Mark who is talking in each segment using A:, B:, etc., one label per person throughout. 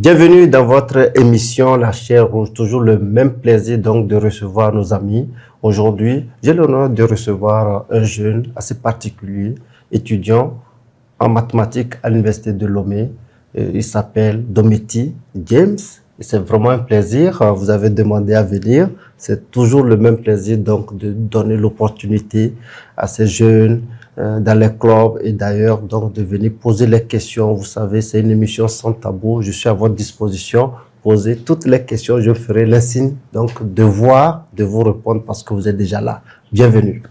A: Bienvenue dans votre émission La Chair Rouge. Toujours le même plaisir donc de recevoir nos amis. Aujourd'hui, j'ai l'honneur de recevoir un jeune assez particulier, étudiant en mathématiques à l'Université de Lomé. Il s'appelle Domiti James. C'est vraiment un plaisir. Vous avez demandé à venir. C'est toujours le même plaisir donc de donner l'opportunité à ces jeunes dans les clubs et d'ailleurs donc de venir poser les questions. Vous savez, c'est une émission sans tabou. Je suis à votre disposition. Posez toutes les questions. Je ferai l'insigne donc de vous répondre parce que vous êtes déjà là. Bienvenue.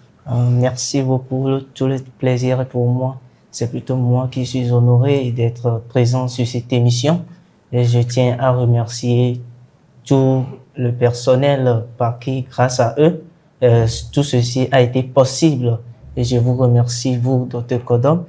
B: Merci beaucoup. Tout le plaisir est pour moi. C'est plutôt moi qui suis honoré d'être présent sur cette émission. Et je tiens à remercier tout le personnel par qui, grâce à eux, tout ceci a été possible. Et je vous remercie, vous, Dr. Kodom,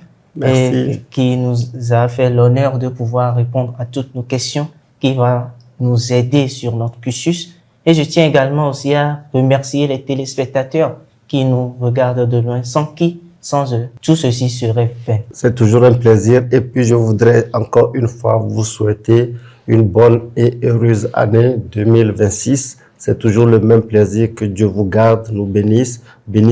B: qui nous a fait l'honneur de pouvoir répondre à toutes nos questions, qui va nous aider sur notre cursus. Et je tiens également aussi à remercier les téléspectateurs qui nous regardent de loin, sans eux, tout ceci serait fait.
A: C'est toujours un plaisir. Et puis, je voudrais encore une fois vous souhaiter une bonne et heureuse année 2026. C'est toujours le même plaisir. Que Dieu vous garde, nous bénisse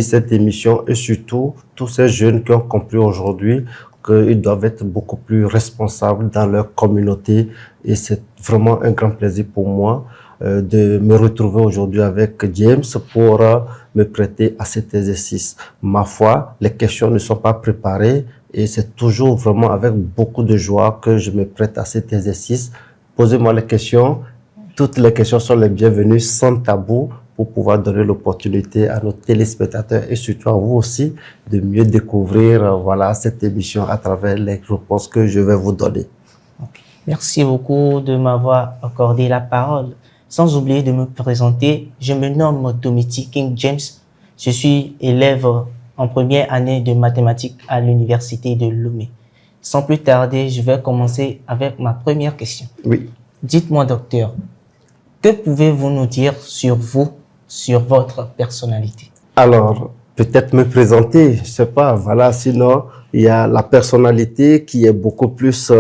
A: cette émission et surtout tous ces jeunes qui ont compris aujourd'hui qu'ils doivent être beaucoup plus responsables dans leur communauté. Et c'est vraiment un grand plaisir pour moi de me retrouver aujourd'hui avec James pour me prêter à cet exercice. Ma foi, les questions ne sont pas préparées et c'est toujours vraiment avec beaucoup de joie que je me prête à cet exercice. Posez-moi les questions. Toutes les questions sont les bienvenues, sans tabou, pour pouvoir donner l'opportunité à nos téléspectateurs et surtout à vous aussi de mieux découvrir cette émission à travers les réponses que je vais vous donner.
B: Okay. Merci beaucoup de m'avoir accordé la parole. Sans oublier de me présenter, je me nomme Domiti King James. Je suis élève en première année de mathématiques à l'Université de Lomé. Sans plus tarder, je vais commencer avec ma première question.
A: Oui.
B: Dites-moi, docteur, que pouvez-vous nous dire sur vous, sur votre personnalité?
A: Alors, peut-être me présenter, je sais pas, sinon, il y a la personnalité qui est beaucoup plus,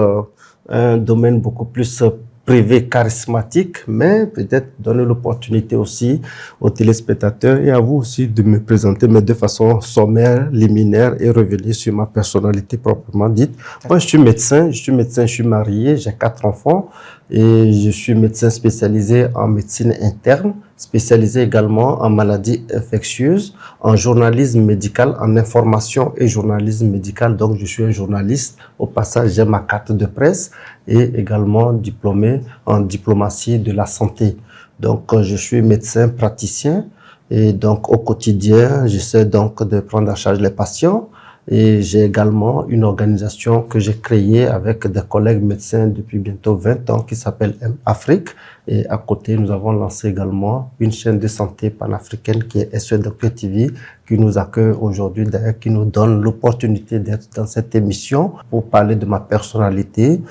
A: un domaine beaucoup plus privé, charismatique, mais peut-être donner l'opportunité aussi aux téléspectateurs et à vous aussi de me présenter, mais de façon sommaire, liminaire et revenir sur ma personnalité proprement dite. Moi, je suis médecin, je suis marié, j'ai 4 enfants et je suis médecin spécialisé en médecine interne, spécialisé également en maladies infectieuses, en journalisme médical, en information et journalisme médical. Donc, je suis un journaliste. Au passage, j'ai ma carte de presse et également diplômé en diplomatie de la santé. Donc, je suis médecin praticien et donc au quotidien, j'essaie donc de prendre en charge les patients. Et j'ai également une organisation que j'ai créée avec des collègues médecins depuis bientôt 20 ans qui s'appelle M-Afrique. Et à côté, nous avons lancé également une chaîne de santé panafricaine qui est SOS Docteur TV, qui nous accueille aujourd'hui, d'ailleurs, qui nous donne l'opportunité d'être dans cette émission pour parler de ma personnalité.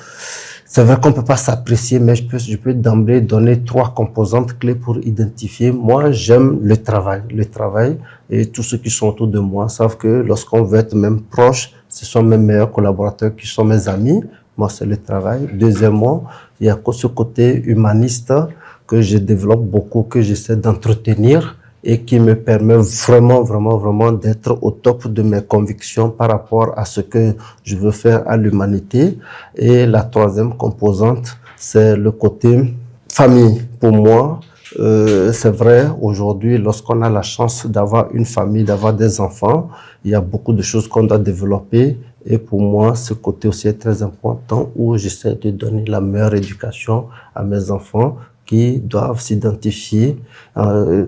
A: C'est vrai qu'on ne peut pas s'apprécier, mais je peux d'emblée donner 3 composantes clés pour identifier. Moi, j'aime le travail. Le travail, et tous ceux qui sont autour de moi savent que lorsqu'on veut être même proche, ce sont mes meilleurs collaborateurs qui sont mes amis. Moi, c'est le travail. Deuxièmement, il y a ce côté humaniste que je développe beaucoup, que j'essaie d'entretenir et qui me permet vraiment d'être au top de mes convictions par rapport à ce que je veux faire à l'humanité. Et la 3e composante, c'est le côté famille. Pour moi, c'est vrai, aujourd'hui, lorsqu'on a la chance d'avoir une famille, d'avoir des enfants, il y a beaucoup de choses qu'on doit développer. Et pour moi, ce côté aussi est très important où j'essaie de donner la meilleure éducation à mes enfants qui doivent s'identifier,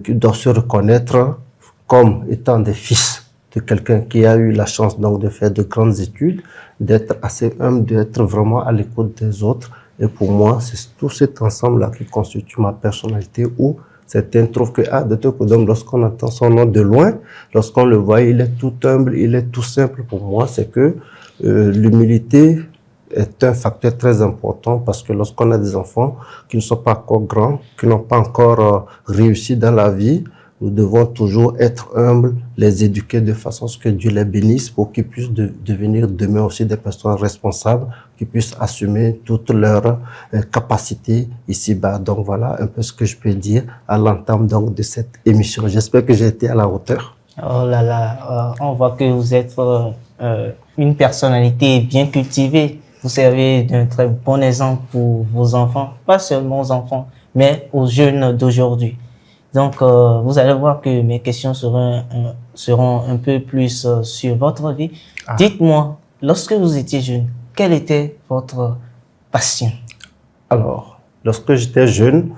A: qui doivent se reconnaître comme étant des fils de quelqu'un qui a eu la chance donc de faire de grandes études, d'être assez humble, d'être vraiment à l'écoute des autres. Et pour moi, c'est tout cet ensemble-là qui constitue ma personnalité où certains trouvent que, Dr. Kodom, lorsqu'on entend son nom de loin, lorsqu'on le voit, il est tout humble, il est tout simple. Pour moi, c'est que l'humilité est un facteur très important parce que lorsqu'on a des enfants qui ne sont pas encore grands, qui n'ont pas encore réussi dans la vie, nous devons toujours être humbles, les éduquer de façon à ce que Dieu les bénisse pour qu'ils puissent devenir demain aussi des personnes responsables, qui puissent assumer toutes leurs capacités ici-bas. Donc voilà un peu ce que je peux dire à l'entame donc de cette émission. J'espère que j'ai été à la hauteur.
B: Oh là là, on voit que vous êtes une personnalité bien cultivée. Vous servez d'un très bon exemple pour vos enfants, pas seulement aux enfants, mais aux jeunes d'aujourd'hui. Donc, vous allez voir que mes questions seront un peu plus sur votre vie. Ah. Dites-moi, lorsque vous étiez jeune, quelle était votre passion?
A: Alors, lorsque j'étais jeune,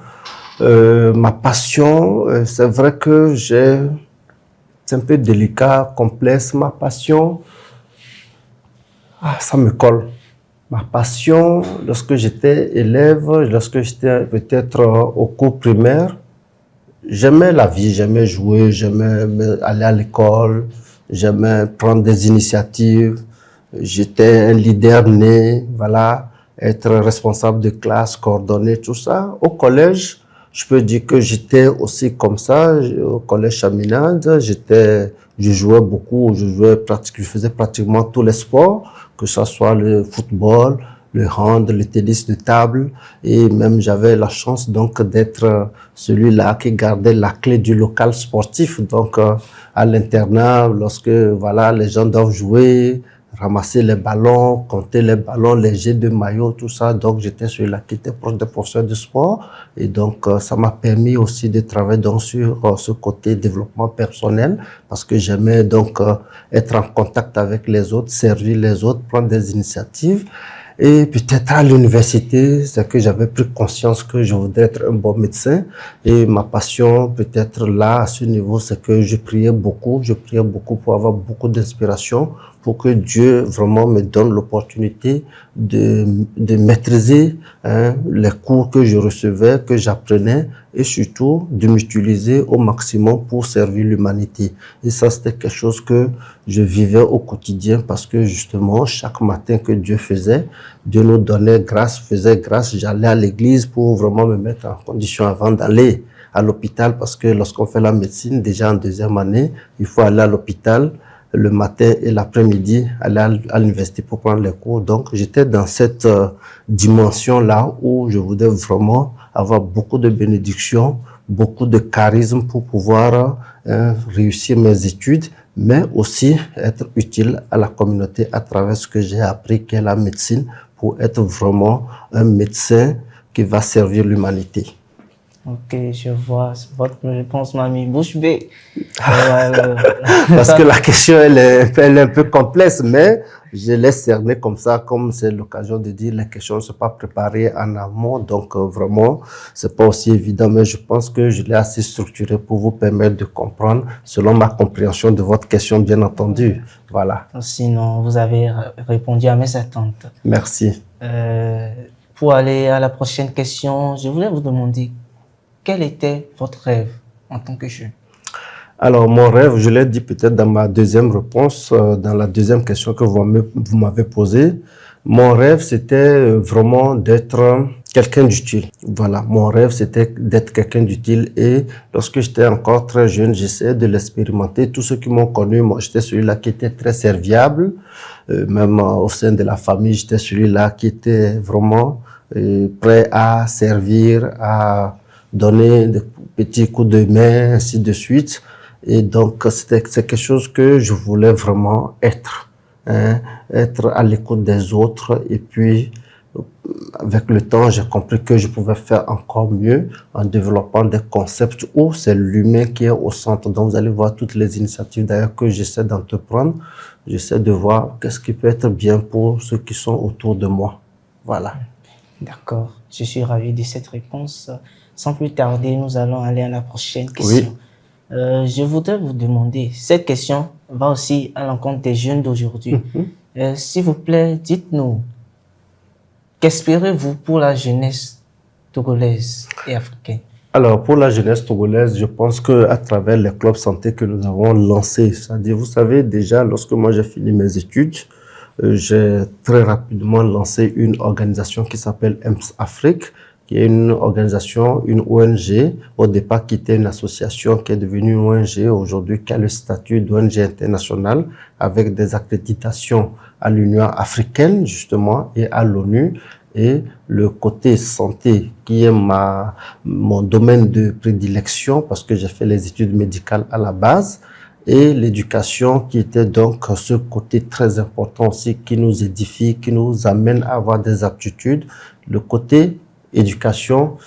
A: ma passion, c'est vrai que c'est un peu délicat, complexe. Ma passion, ça me colle. Ma passion, lorsque j'étais élève, lorsque j'étais peut-être au cours primaire, j'aimais la vie, j'aimais jouer, j'aimais aller à l'école, j'aimais prendre des initiatives. J'étais un leader né, voilà, être responsable de classe, coordonner tout ça. Au collège, je peux dire que j'étais aussi comme ça. Au collège Chaminade, je jouais beaucoup, je faisais pratiquement tous les sports, que ce soit le football, le hand, le tennis de table, et même j'avais la chance donc d'être celui-là qui gardait la clé du local sportif. Donc à l'internat, lorsque voilà les gens doivent jouer, ramasser les ballons, compter les ballons, les jets de maillot, tout ça. Donc j'étais celui-là qui était proche des professeurs de sport, et donc ça m'a permis aussi de travailler donc sur ce côté développement personnel, parce que j'aimais donc être en contact avec les autres, servir les autres, prendre des initiatives. Et peut-être à l'université, c'est que j'avais pris conscience que je voudrais être un bon médecin. Et ma passion, peut-être là, à ce niveau, c'est que je priais beaucoup pour avoir beaucoup d'inspiration, pour que Dieu vraiment me donne l'opportunité de maîtriser les cours que je recevais, que j'apprenais, et surtout de m'utiliser au maximum pour servir l'humanité. Et ça, c'était quelque chose que je vivais au quotidien, parce que justement, chaque matin que Dieu faisait, Dieu nous donnait grâce, faisait grâce. J'allais à l'église pour vraiment me mettre en condition avant d'aller à l'hôpital, parce que lorsqu'on fait la médecine, déjà en deuxième année, il faut aller à l'hôpital le matin et l'après-midi, aller à l'université pour prendre les cours. Donc, j'étais dans cette dimension-là où je voulais vraiment avoir beaucoup de bénédictions, beaucoup de charisme pour pouvoir réussir mes études, mais aussi être utile à la communauté à travers ce que j'ai appris, qu'est la médecine, pour être vraiment un médecin qui va servir l'humanité.
B: Ok, je vois. Votre réponse m'a mis bouche bée.
A: Parce que la question, elle est un peu complexe, mais je l'ai cernée comme ça, comme c'est l'occasion de dire, les questions ne sont pas préparées en amont, donc vraiment, c'est pas aussi évident, mais je pense que je l'ai assez structuré pour vous permettre de comprendre, selon ma compréhension de votre question, bien entendu. Voilà.
B: Sinon, vous avez répondu à mes attentes.
A: Merci.
B: Pour aller à la prochaine question, je voulais vous demander, quel était votre rêve en tant que jeune?
A: Alors, mon rêve, je l'ai dit peut-être dans ma deuxième réponse, dans la deuxième question que vous m'avez posée. Mon rêve, c'était vraiment d'être quelqu'un d'utile. Voilà, mon rêve, c'était d'être quelqu'un d'utile. Et lorsque j'étais encore très jeune, j'essayais de l'expérimenter. Tous ceux qui m'ont connu, moi, j'étais celui-là qui était très serviable. Même au sein de la famille, j'étais celui-là qui était vraiment prêt à servir, à donner des petits coups de main, ainsi de suite. Et donc, c'est quelque chose que je voulais vraiment être, être à l'écoute des autres. Et puis, avec le temps, j'ai compris que je pouvais faire encore mieux en développant des concepts où c'est l'humain qui est au centre. Donc, vous allez voir toutes les initiatives d'ailleurs que j'essaie d'entreprendre. J'essaie de voir qu'est-ce qui peut être bien pour ceux qui sont autour de moi. Voilà.
B: D'accord. Je suis ravi de cette réponse. Sans plus tarder, nous allons aller à la prochaine question. Oui. Je voudrais vous demander, cette question va aussi à l'encontre des jeunes d'aujourd'hui. S'il vous plaît, dites-nous, qu'espérez-vous pour la jeunesse togolaise et africaine?
A: Alors, pour la jeunesse togolaise, je pense qu'à travers les clubs santé que nous avons lancés, c'est-à-dire, vous savez, déjà, lorsque moi j'ai fini mes études, j'ai très rapidement lancé une organisation qui s'appelle EMS Afrique, qui est une organisation, une ONG, au départ qui était une association qui est devenue une ONG aujourd'hui, qui a le statut d'ONG internationale avec des accréditations à l'Union africaine justement et à l'ONU. Et le côté santé qui est mon domaine de prédilection parce que j'ai fait les études médicales à la base, et l'éducation qui était donc ce côté très important aussi qui nous édifie, qui nous amène à avoir des aptitudes. Le côté éducation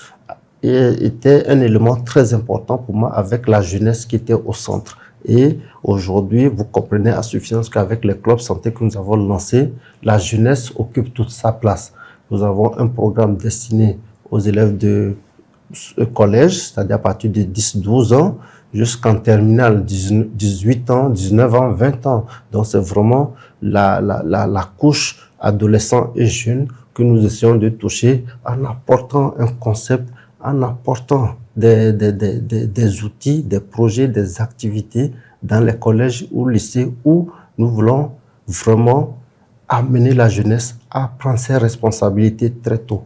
A: était un élément très important pour moi avec la jeunesse qui était au centre. Et aujourd'hui, vous comprenez à suffisance qu'avec les clubs santé que nous avons lancés, la jeunesse occupe toute sa place. Nous avons un programme destiné aux élèves de collège, c'est-à-dire à partir de 10-12 ans, jusqu'en terminale, 18 ans, 19 ans, 20 ans. Donc, c'est vraiment la couche adolescent et jeune que nous essayons de toucher en apportant un concept, en apportant des outils, des projets, des activités dans les collèges ou lycées où nous voulons vraiment amener la jeunesse à prendre ses responsabilités très tôt.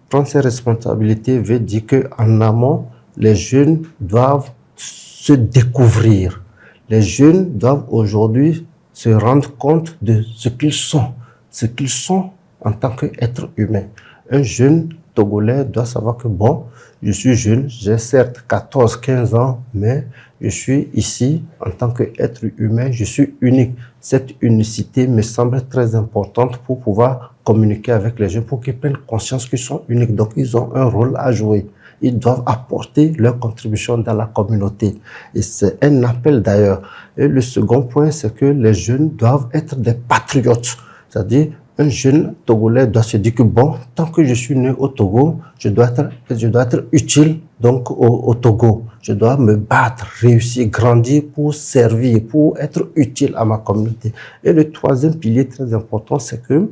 A: Prendre ses responsabilités veut dire qu'en amont, les jeunes doivent se découvrir. Les jeunes doivent aujourd'hui se rendre compte de ce qu'ils sont en tant qu'être humain. Un jeune Togolais doit savoir que bon, je suis jeune, j'ai certes 14, 15 ans, mais je suis ici en tant qu'être humain, je suis unique. Cette unicité me semble très importante pour pouvoir communiquer avec les jeunes, pour qu'ils prennent conscience qu'ils sont uniques. Donc, ils ont un rôle à jouer. Ils doivent apporter leur contribution dans la communauté. Et c'est un appel d'ailleurs. Et le second point, c'est que les jeunes doivent être des patriotes. C'est-à-dire, un jeune Togolais doit se dire que bon, tant que je suis né au Togo, je dois être utile donc au Togo. Je dois me battre, réussir, grandir pour servir, pour être utile à ma communauté. Et le troisième pilier très important, c'est que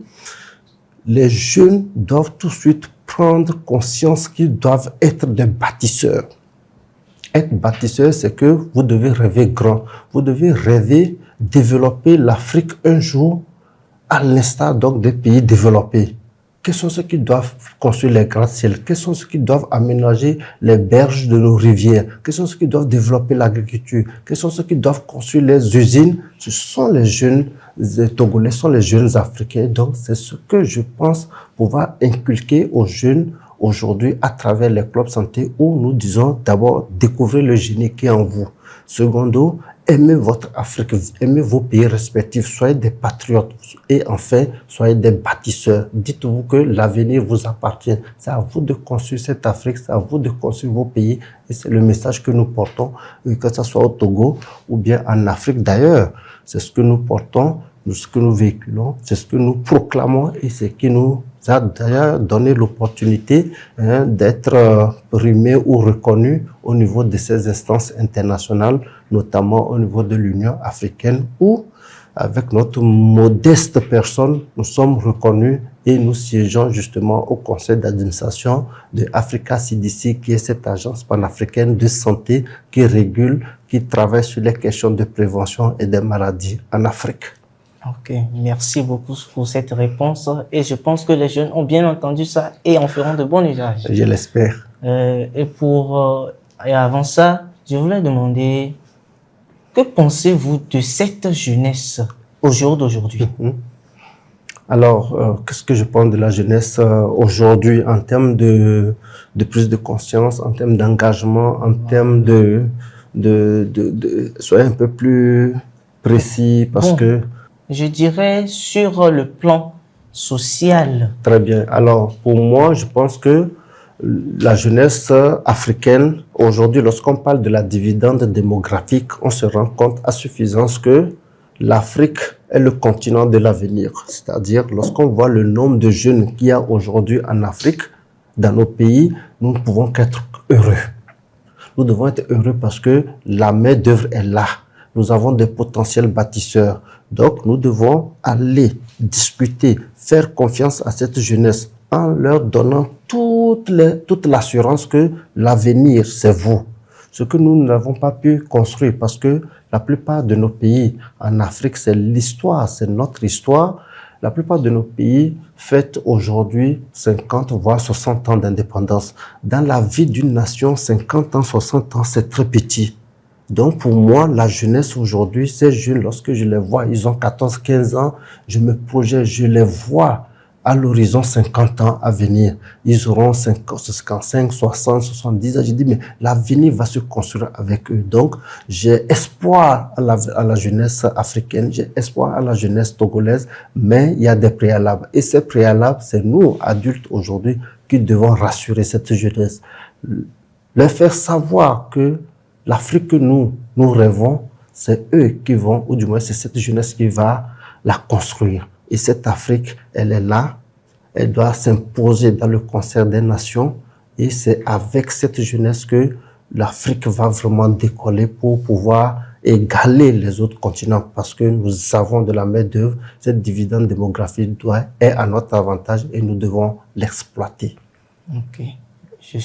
A: les jeunes doivent tout de suite prendre conscience qu'ils doivent être des bâtisseurs. Être bâtisseur, c'est que vous devez rêver grand. Vous devez rêver développer l'Afrique un jour à l'instar donc des pays développés. Quels sont ceux qui doivent construire les gratte-ciels? Quels sont ceux qui doivent aménager les berges de nos rivières? Quels sont ceux qui doivent développer l'agriculture? Quels sont ceux qui doivent construire les usines? Ce sont les jeunes Togolais, ce sont les jeunes Africains. Donc, c'est ce que je pense pouvoir inculquer aux jeunes aujourd'hui à travers les clubs santé où nous disons d'abord découvrez le génie qui est en vous. Secondo, aimez votre Afrique, aimez vos pays respectifs, soyez des patriotes et enfin, soyez des bâtisseurs. Dites-vous que l'avenir vous appartient. C'est à vous de construire cette Afrique, c'est à vous de construire vos pays et c'est le message que nous portons, que ce soit au Togo ou bien en Afrique d'ailleurs. C'est ce que nous portons, ce que nous véhiculons, c'est ce que nous proclamons et c'est ce qui nous a d'ailleurs donné l'opportunité d'être primés ou reconnus au niveau de ces instances internationales, notamment au niveau de l'Union africaine, où, avec notre modeste personne, nous sommes reconnus et nous siégeons justement au conseil d'administration de Africa CDC, qui est cette agence panafricaine de santé qui régule, qui travaille sur les questions de prévention et des maladies en Afrique.
B: Ok, merci beaucoup pour cette réponse et je pense que les jeunes ont bien entendu ça et en feront de bon usage.
A: Je l'espère.
B: Et avant ça, je voulais demander, que pensez-vous de cette jeunesse au jour d'aujourd'hui?
A: Alors, qu'est-ce que je pense de la jeunesse aujourd'hui en termes de prise de conscience, en termes d'engagement, en termes soyez un peu plus précis parce que...
B: Je dirais sur le plan social.
A: Très bien. Alors, pour moi, je pense que la jeunesse africaine, aujourd'hui, lorsqu'on parle de la dividende démographique, on se rend compte à suffisance que l'Afrique est le continent de l'avenir. C'est-à-dire, lorsqu'on voit le nombre de jeunes qu'il y a aujourd'hui en Afrique, dans nos pays, nous ne pouvons qu'être heureux. Nous devons être heureux parce que la main-d'œuvre est là. Nous avons des potentiels bâtisseurs. Donc, nous devons aller discuter, faire confiance à cette jeunesse en leur donnant toute l'assurance que l'avenir, c'est vous. Ce que nous n'avons pas pu construire parce que la plupart de nos pays en Afrique, c'est l'histoire, c'est notre histoire. La plupart de nos pays fêtent aujourd'hui 50 voire 60 ans d'indépendance. Dans la vie d'une nation, 50 ans, 60 ans, c'est très petit. Donc pour moi, la jeunesse aujourd'hui, ces jeunes, lorsque je les vois, ils ont 14, 15 ans, je me projette, je les vois à l'horizon 50 ans à venir. Ils auront 55, 60, 70 ans. Je dis, mais l'avenir va se construire avec eux. Donc, j'ai espoir à la jeunesse africaine, j'ai espoir à la jeunesse togolaise, mais il y a des préalables. Et ces préalables, c'est nous, adultes aujourd'hui, qui devons rassurer cette jeunesse. Leur faire savoir que l'Afrique que nous rêvons, c'est eux qui vont, ou du moins c'est cette jeunesse qui va la construire. Et cette Afrique, elle est là, elle doit s'imposer dans le concert des nations. Et c'est avec cette jeunesse que l'Afrique va vraiment décoller pour pouvoir égaler les autres continents. Parce que nous avons de la main-d'œuvre, cette dividende démographique est à notre avantage et nous devons l'exploiter.
B: Ok, je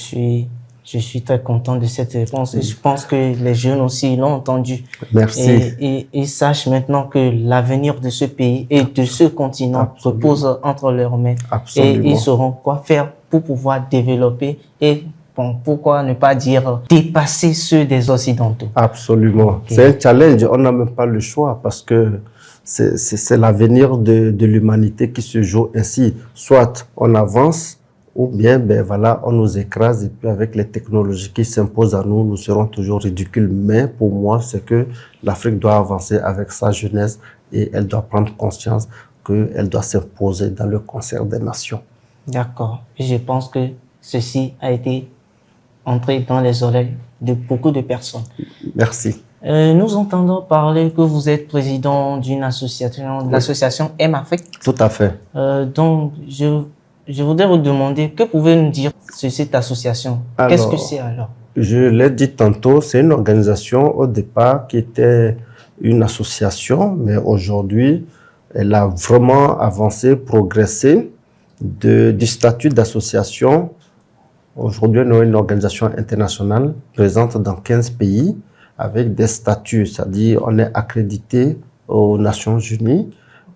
B: suis très content de cette réponse et je pense que les jeunes aussi l'ont entendu.
A: Merci.
B: Et ils sachent maintenant que l'avenir de ce pays et de ce continent repose entre leurs mains.
A: Absolument.
B: Et ils sauront quoi faire pour pouvoir développer et bon, pourquoi ne pas dire dépasser ceux des Occidentaux.
A: Absolument.
B: Okay.
A: C'est un challenge, on n'a même pas le choix parce que c'est l'avenir de l'humanité qui se joue ainsi. Soit on avance, ou bien, ben voilà, on nous écrase et puis avec les technologies qui s'imposent à nous, nous serons toujours ridicules. Mais pour moi, c'est que l'Afrique doit avancer avec sa jeunesse et elle doit prendre conscience qu'elle doit s'imposer dans le concert des nations.
B: D'accord. Et je pense que ceci a été entré dans les oreilles de beaucoup de personnes.
A: Merci.
B: Nous entendons parler que vous êtes président d'une association, l'association M-Afrique.
A: Tout à fait.
B: Donc, je voudrais vous demander, que pouvez-vous nous dire sur cette association? Qu'est-ce que c'est alors?
A: Je l'ai dit tantôt, c'est une organisation au départ qui était une association, mais aujourd'hui, elle a vraiment avancé, progressé du statut d'association. Aujourd'hui, nous avons une organisation internationale présente dans 15 pays avec des statuts, c'est-à-dire on est accrédité aux Nations Unies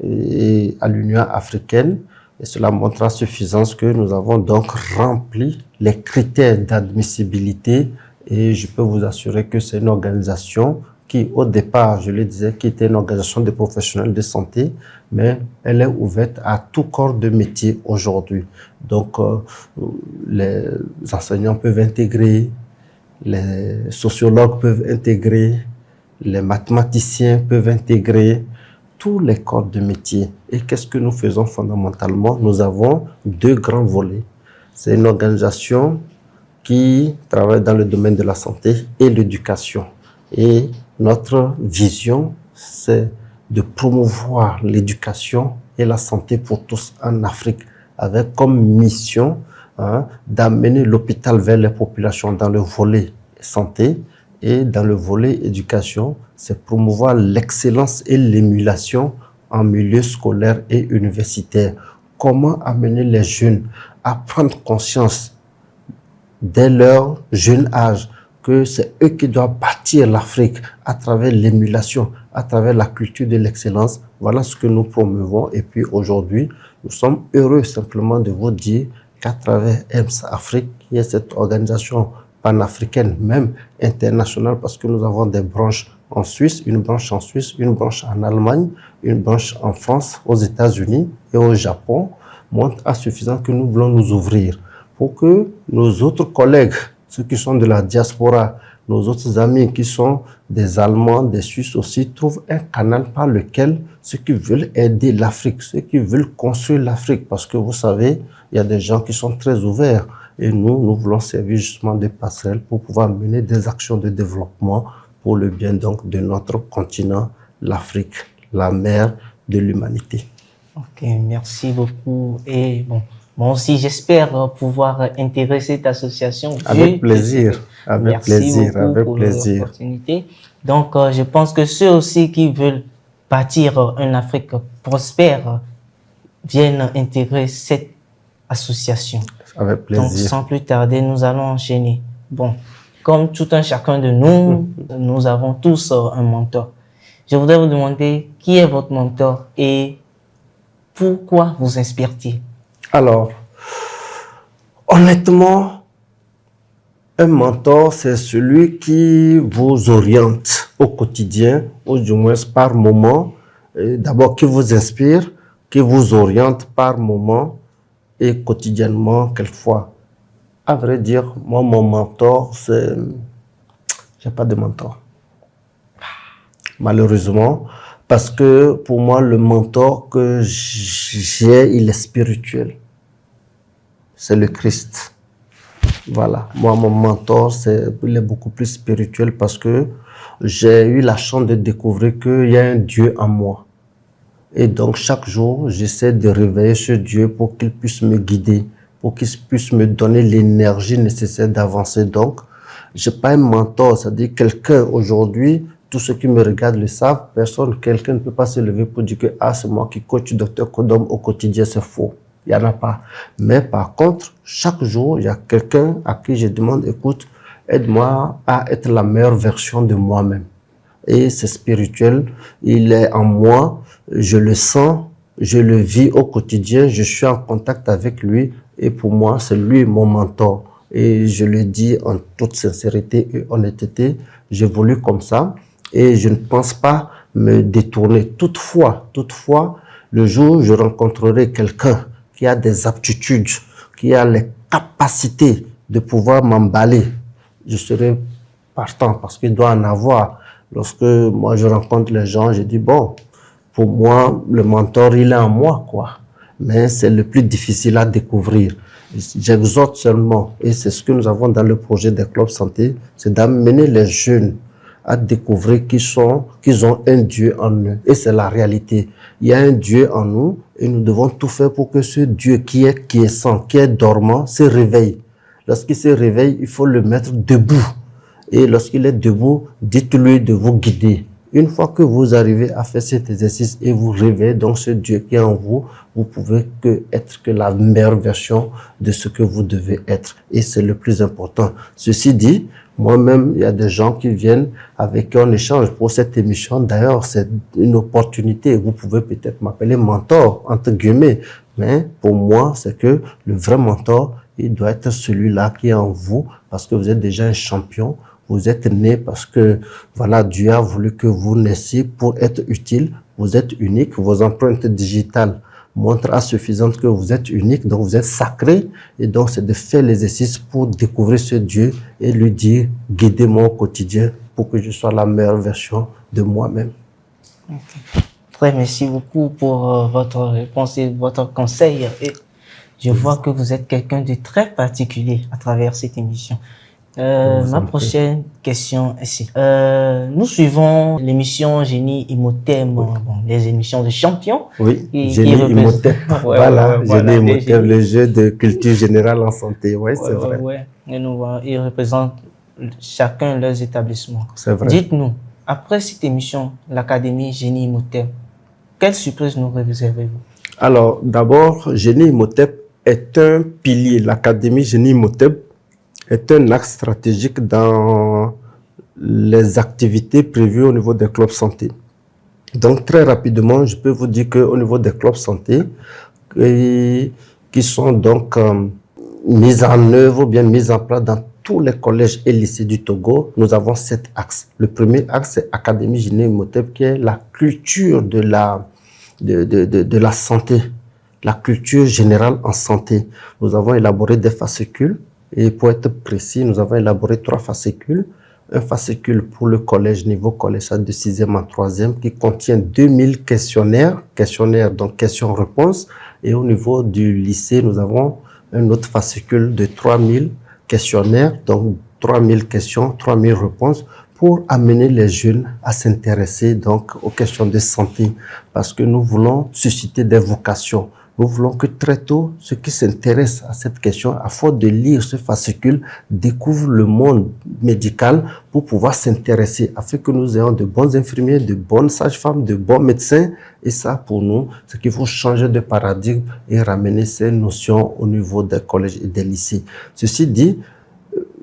A: et à l'Union africaine. Et cela montre à suffisance que nous avons donc rempli les critères d'admissibilité et je peux vous assurer que c'est une organisation qui, au départ, je le disais, qui était une organisation de professionnels de santé, mais elle est ouverte à tout corps de métier aujourd'hui. Donc, les enseignants peuvent intégrer, les sociologues peuvent intégrer, les mathématiciens peuvent intégrer, tous les corps de métier. Et qu'est-ce que nous faisons fondamentalement? Nous avons deux grands volets. C'est une organisation qui travaille dans le domaine de la santé et l'éducation. Et notre vision, c'est de promouvoir l'éducation et la santé pour tous en Afrique, avec comme mission d'amener l'hôpital vers les populations dans le volet santé. Et dans le volet éducation, c'est promouvoir l'excellence et l'émulation en milieu scolaire et universitaire. Comment amener les jeunes à prendre conscience dès leur jeune âge que c'est eux qui doivent bâtir l'Afrique à travers l'émulation, à travers la culture de l'excellence. Voilà ce que nous promouvons. Et puis aujourd'hui, nous sommes heureux simplement de vous dire qu'à travers EMS Afrique, il y a cette organisation panafricaine, même internationale, parce que nous avons des branches en Suisse, une branche en Allemagne, une branche en France, aux États-Unis et au Japon, montre à suffisance que nous voulons nous ouvrir pour que nos autres collègues, ceux qui sont de la diaspora, nos autres amis qui sont des Allemands, des Suisses aussi, trouvent un canal par lequel ceux qui veulent aider l'Afrique, ceux qui veulent construire l'Afrique, parce que vous savez, il y a des gens qui sont très ouverts. Et nous voulons servir justement de passerelle pour pouvoir mener des actions de développement pour le bien donc de notre continent, l'Afrique, la mère de l'humanité.
B: Ok, merci beaucoup. Et bon, moi aussi, j'espère pouvoir intégrer cette association.
A: Avec plaisir, avec plaisir, avec plaisir.
B: L'opportunité. Donc, je pense que ceux aussi qui veulent bâtir une Afrique prospère viennent intégrer cette association.
A: Avec plaisir.
B: Donc, sans plus tarder, nous allons enchaîner. Bon, comme tout un chacun de nous, nous avons tous un mentor. Je voudrais vous demander qui est votre mentor et Pourquoi vous inspire-t-il?
A: Alors, honnêtement, un mentor, c'est celui qui vous oriente au quotidien, ou du moins par moment. D'abord, qui vous inspire, qui vous oriente par moment et quotidiennement, quelquefois. À vrai dire, moi, mon mentor, c'est... J'ai pas de mentor. Malheureusement, parce que pour moi, le mentor que j'ai, il est spirituel. C'est le Christ. Voilà. Moi, mon mentor, il est beaucoup plus spirituel parce que j'ai eu la chance de découvrir qu'il y a un Dieu en moi. Et donc, chaque jour, j'essaie de réveiller ce Dieu pour qu'il puisse me guider, pour qu'il puisse me donner l'énergie nécessaire d'avancer. Donc, j'ai pas un mentor, c'est-à-dire quelqu'un aujourd'hui, tous ceux qui me regardent le savent, quelqu'un ne peut pas se lever pour dire que c'est moi qui coach Dr Kodom au quotidien, c'est faux. Il n'y en a pas. Mais par contre, chaque jour, il y a quelqu'un à qui je demande, écoute, aide-moi à être la meilleure version de moi-même. Et c'est spirituel, il est en moi, je le sens, je le vis au quotidien, je suis en contact avec lui et pour moi, c'est lui mon mentor. Et je le dis en toute sincérité et honnêteté, j'évolue comme ça et je ne pense pas me détourner. Toutefois, le jour où je rencontrerai quelqu'un qui a des aptitudes, qui a les capacités de pouvoir m'emballer, je serai partant parce qu'il doit en avoir. Lorsque moi je rencontre les gens, je dis bon, pour moi, le mentor, il est en moi, quoi. Mais c'est le plus difficile à découvrir. J'exhorte seulement, et c'est ce que nous avons dans le projet des clubs santé, c'est d'amener les jeunes à découvrir qu'ils ont un Dieu en eux. Et c'est la réalité. Il y a un Dieu en nous et nous devons tout faire pour que ce Dieu qui est quiescent, qui est dormant, se réveille. Lorsqu'il se réveille, il faut le mettre debout. Et lorsqu'il est debout, dites-lui de vous guider. Une fois que vous arrivez à faire cet exercice et vous réveillez donc ce Dieu qui est en vous, vous pouvez être que la meilleure version de ce que vous devez être. Et c'est le plus important. Ceci dit, moi-même, il y a des gens qui viennent avec qui on échange pour cette émission. D'ailleurs, c'est une opportunité. Vous pouvez peut-être m'appeler mentor, entre guillemets. Mais pour moi, c'est que le vrai mentor, il doit être celui-là qui est en vous parce que vous êtes déjà un champion. Vous êtes né parce que, voilà, Dieu a voulu que vous naissiez pour être utile. Vous êtes unique. Vos empreintes digitales montrent à suffisante que vous êtes unique. Donc, vous êtes sacré. Et donc, c'est de faire l'exercice pour découvrir ce Dieu et lui dire, guidez-moi au quotidien pour que je sois la meilleure version de moi-même.
B: Okay. Très merci beaucoup pour votre réponse et votre conseil. Et je vois que vous êtes quelqu'un de très particulier à travers cette émission. Ma prochaine question est ici. Nous suivons l'émission Génie Imhotep, bon, les émissions de champions.
A: Oui, Génie Imhotep. Voilà, Génie Imhotep, le jeu de culture générale en santé. Oui, c'est vrai.
B: Ouais. Et ils représentent chacun leurs établissements.
A: C'est vrai.
B: Dites-nous, après cette émission, l'Académie Génie Imhotep, quelle surprise nous réservez-vous?
A: Alors, d'abord, Génie Imhotep est un pilier. L'Académie Génie Imhotep est un axe stratégique dans les activités prévues au niveau des clubs santé. Donc, très rapidement, je peux vous dire qu'au niveau des clubs santé, qui sont donc mis en œuvre ou bien mis en place dans tous les collèges et lycées du Togo, nous avons 7 axes. Le premier axe, c'est Académie Génie Imhotep, qui est la culture de la santé, la culture générale en santé. Nous avons élaboré des fascicules. Et pour être précis, nous avons élaboré 3 fascicules. Un fascicule pour le collège, niveau collège de 6e en 3e, qui contient 2000 questionnaires, donc questions-réponses. Et au niveau du lycée, nous avons un autre fascicule de 3000 questionnaires, donc 3000 questions, 3000 réponses, pour amener les jeunes à s'intéresser donc aux questions de santé, parce que nous voulons susciter des vocations. Nous voulons que très tôt, ceux qui s'intéressent à cette question, à force de lire ce fascicule, découvrent le monde médical pour pouvoir s'intéresser, afin que nous ayons de bons infirmiers, de bonnes sages-femmes, de bons médecins. Et ça, pour nous, c'est qu'il faut changer de paradigme et ramener ces notions au niveau des collèges et des lycées. Ceci dit,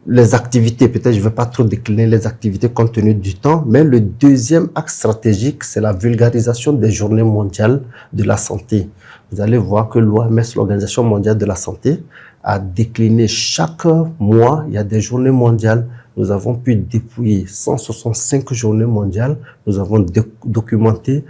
A: les activités, peut-être je ne vais pas trop décliner les activités compte tenu du temps, mais le deuxième axe stratégique, c'est la vulgarisation des journées mondiales de la santé. vous allez voir que l'OMS, l'Organisation mondiale de la santé, a décliné chaque mois, il y a des journées mondiales. Nous avons pu dépouiller 165 journées mondiales. Nous avons documenté,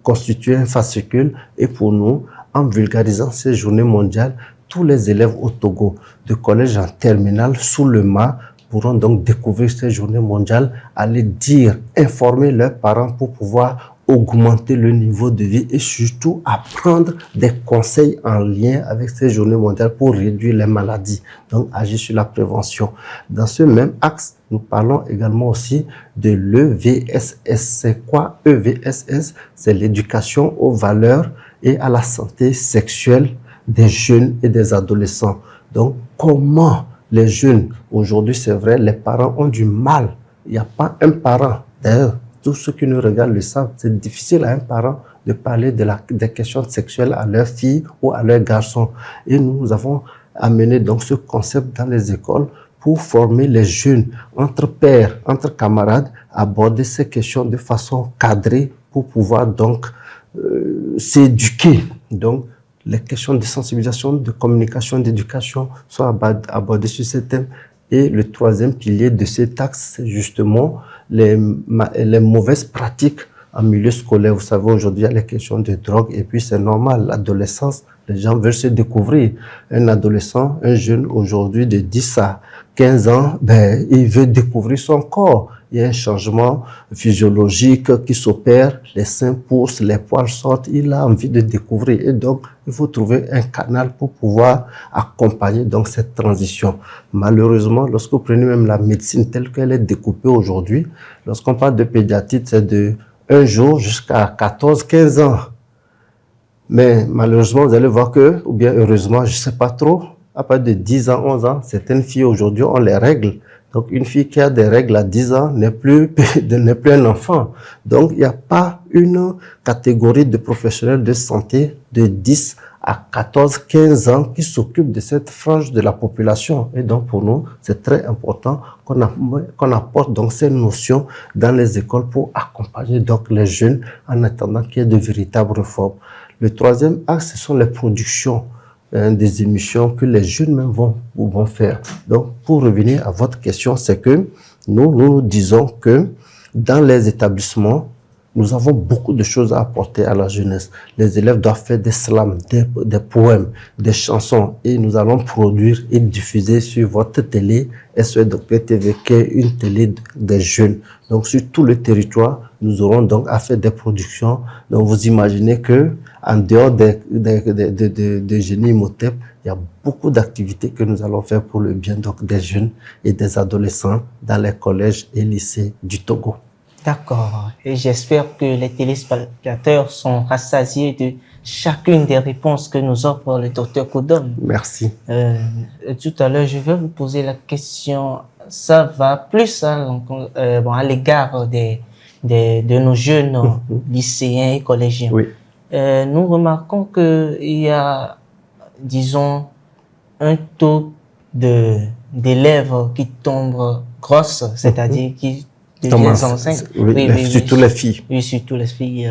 A: constitué un fascicule. Et pour nous, en vulgarisant ces journées mondiales, tous les élèves au Togo, de collège en terminale, sous le mât, pourront donc découvrir ces journées mondiales, aller dire, informer leurs parents pour pouvoir augmenter le niveau de vie et surtout apprendre des conseils en lien avec ces journées mondiales pour réduire les maladies, donc agir sur la prévention. Dans ce même axe, nous parlons également aussi de l'EVSS. C'est quoi EVSS? C'est l'éducation aux valeurs et à la santé sexuelle des jeunes et des adolescents. Donc, comment les jeunes, aujourd'hui c'est vrai, les parents ont du mal. Il n'y a pas un parent, d'ailleurs, tous ceux qui nous regardent le savent, c'est difficile à un parent de parler des questions sexuelles à leur fille ou à leur garçon. Et nous avons amené donc ce concept dans les écoles pour former les jeunes entre pairs, entre camarades, aborder ces questions de façon cadrée pour pouvoir donc s'éduquer. Donc, les questions de sensibilisation, de communication, d'éducation sont abordées sur ces thèmes. Et le troisième pilier de cet axe, c'est justement les mauvaises pratiques en milieu scolaire. Vous savez, aujourd'hui, il y a les questions de drogue et puis c'est normal, l'adolescence, les gens veulent se découvrir. Un adolescent, un jeune aujourd'hui de 10 à 15 ans, il veut découvrir son corps. Il y a un changement physiologique qui s'opère, les seins poussent, les poils sortent, il a envie de découvrir. Et donc, il faut trouver un canal pour pouvoir accompagner donc cette transition. Malheureusement, lorsque vous prenez même la médecine telle qu'elle est découpée aujourd'hui, lorsqu'on parle de pédiatrie, c'est de 1 jour jusqu'à 14-15 ans. Mais malheureusement, vous allez voir que, ou bien heureusement, je sais pas trop, à partir de 10 ans, 11 ans, certaines filles aujourd'hui ont les règles. Donc, une fille qui a des règles à 10 ans n'est plus un enfant. Donc, il n'y a pas une catégorie de professionnels de santé de 10 à 14, 15 ans qui s'occupent de cette frange de la population. Et donc, pour nous, c'est très important qu'on apporte donc ces notions dans les écoles pour accompagner donc les jeunes en attendant qu'il y ait de véritables réformes. Le troisième axe, ce sont les productions. Des émissions que les jeunes même vont faire. Donc, pour revenir à votre question, c'est que nous disons que dans les établissements, nous avons beaucoup de choses à apporter à la jeunesse. Les élèves doivent faire des slams, des poèmes, des chansons et nous allons produire et diffuser sur votre télé, SOS Docteur TV, qui est une télé des jeunes. Donc, sur tout le territoire, nous aurons donc à faire des productions. Donc, vous imaginez que en dehors des génies Imhotep, il y a beaucoup d'activités que nous allons faire pour le bien donc des jeunes et des adolescents dans les collèges et lycées du Togo.
B: D'accord. Et j'espère que les téléspectateurs sont rassasiés de chacune des réponses que nous offre le docteur Kodom.
A: Merci.
B: Tout à l'heure, je vais vous poser la question. Ça va plus à l'égard de nos jeunes lycéens et collégiens.
A: Oui.
B: Nous remarquons qu'il y a, disons, un taux d'élèves qui tombent grosses, c'est-à-dire qui deviennent enceintes.
A: Surtout les filles.
B: Oui, surtout les filles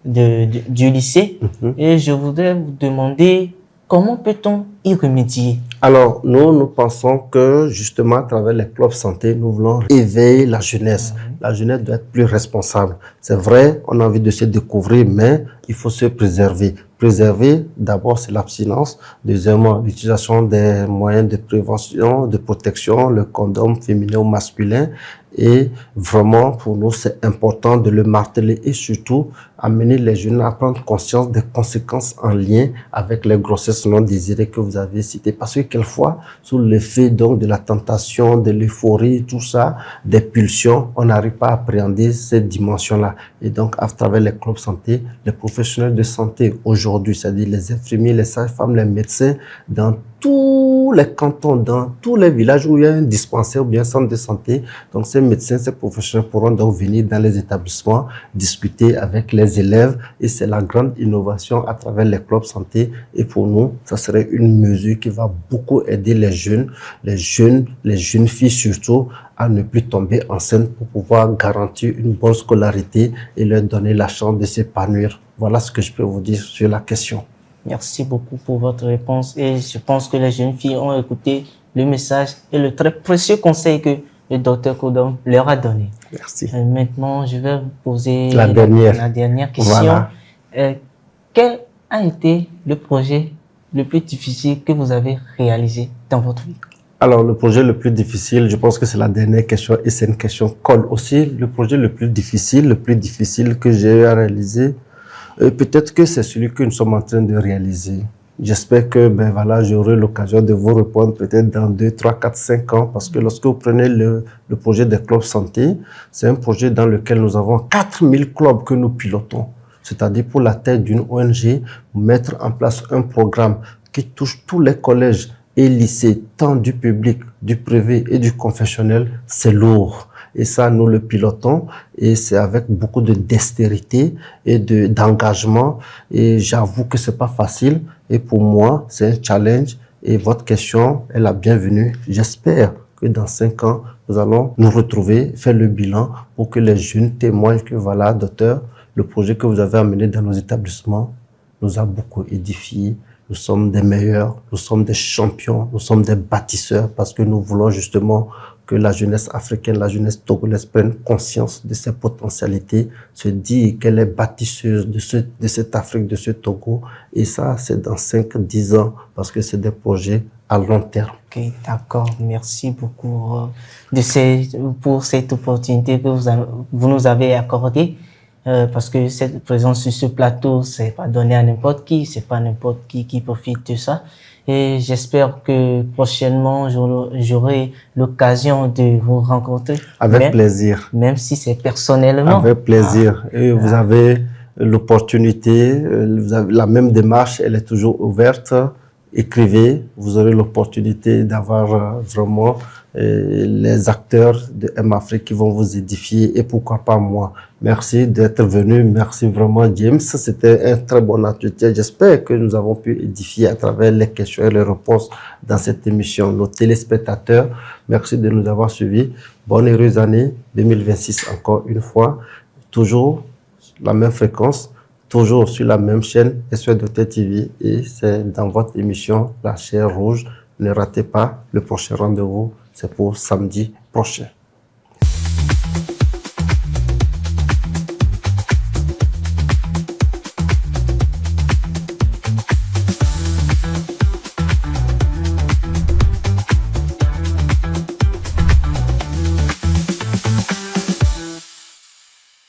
B: du lycée. Et je voudrais vous demander comment peut-on y remédier?
A: Alors, nous pensons que justement à travers les clubs santé, nous voulons éveiller la jeunesse. La jeunesse doit être plus responsable. C'est vrai, on a envie de se découvrir, mais il faut se préserver. Préserver, d'abord, c'est l'abstinence. Deuxièmement, l'utilisation des moyens de prévention, de protection, le condom féminin ou masculin. Et vraiment, pour nous, c'est important de le marteler et surtout amener les jeunes à prendre conscience des conséquences en lien avec les grossesses non désirées que vous avez citées. Parce que quelquefois, sous l'effet donc de la tentation, de l'euphorie, tout ça, des pulsions, on n'arrive pas à appréhender cette dimension-là. Et donc, à travers les clubs santé, les professionnels de santé aujourd'hui, c'est-à-dire les infirmiers, les sages-femmes, les médecins, dans tous les cantons, dans tous les villages où il y a un dispensaire ou bien un centre de santé. Donc, ces médecins, ces professionnels pourront donc venir dans les établissements, discuter avec les élèves et c'est la grande innovation à travers les clubs santé. Et pour nous, ça serait une mesure qui va beaucoup aider les jeunes filles surtout à ne plus tomber enceintes pour pouvoir garantir une bonne scolarité et leur donner la chance de s'épanouir. Voilà ce que je peux vous dire sur la question.
B: Merci beaucoup pour votre réponse et je pense que les jeunes filles ont écouté le message et le très précieux conseil que le docteur Kodom leur a donné.
A: Merci.
B: Maintenant, je vais vous poser
A: La
B: dernière question.
A: Voilà.
B: Quel a été le projet le plus difficile que vous avez réalisé dans votre vie?
A: Alors, le projet le plus difficile, je pense que c'est la dernière question et c'est une question colle aussi. Le projet le plus difficile que j'ai eu à réaliser, peut-être que c'est celui que nous sommes en train de réaliser. J'espère que voilà, j'aurai l'occasion de vous répondre peut-être dans 2, 3, 4, 5 ans, parce que lorsque vous prenez le projet des clubs santé, c'est un projet dans lequel nous avons 4000 clubs que nous pilotons. C'est-à-dire pour la tête d'une ONG, mettre en place un programme qui touche tous les collèges et lycées, tant du public, du privé et du confessionnel, c'est lourd. Et ça, nous le pilotons et c'est avec beaucoup de dextérité et d'engagement. Et j'avoue que c'est pas facile. Et pour moi, c'est un challenge. Et votre question est la bienvenue. J'espère que dans 5 ans, nous allons nous retrouver, faire le bilan pour que les jeunes témoignent que voilà, docteur, le projet que vous avez amené dans nos établissements nous a beaucoup édifié. Nous sommes des meilleurs, nous sommes des champions, nous sommes des bâtisseurs parce que nous voulons justement que la jeunesse africaine, la jeunesse togolaise prenne conscience de ses potentialités, se dit qu'elle est bâtisseuse de cette Afrique, de ce Togo. Et ça, c'est dans 5-10 ans parce que c'est des projets à long terme.
B: Ok, d'accord. Merci beaucoup pour cette opportunité que vous nous avez accordée. Parce que cette présence sur ce plateau, c'est pas donné à n'importe qui, c'est pas n'importe qui profite de ça. Et j'espère que prochainement, j'aurai l'occasion de vous rencontrer.
A: Avec plaisir.
B: Même si c'est personnellement.
A: Avec plaisir. Et vous avez l'opportunité, vous avez la même démarche, elle est toujours ouverte. Écrivez, vous aurez l'opportunité d'avoir vraiment les acteurs de M-Afrique qui vont vous édifier et pourquoi pas moi. Merci d'être venu, merci vraiment James, c'était un très bon entretien. J'espère que nous avons pu édifier à travers les questions et les réponses dans cette émission. Nos téléspectateurs, merci de nous avoir suivis. Bonne et heureuse année 2026 encore une fois, toujours la même fréquence, toujours sur la même chaîne, SOS Docteur TV, et c'est dans votre émission La Chair Rouge. Ne ratez pas le prochain rendez-vous, c'est pour samedi prochain.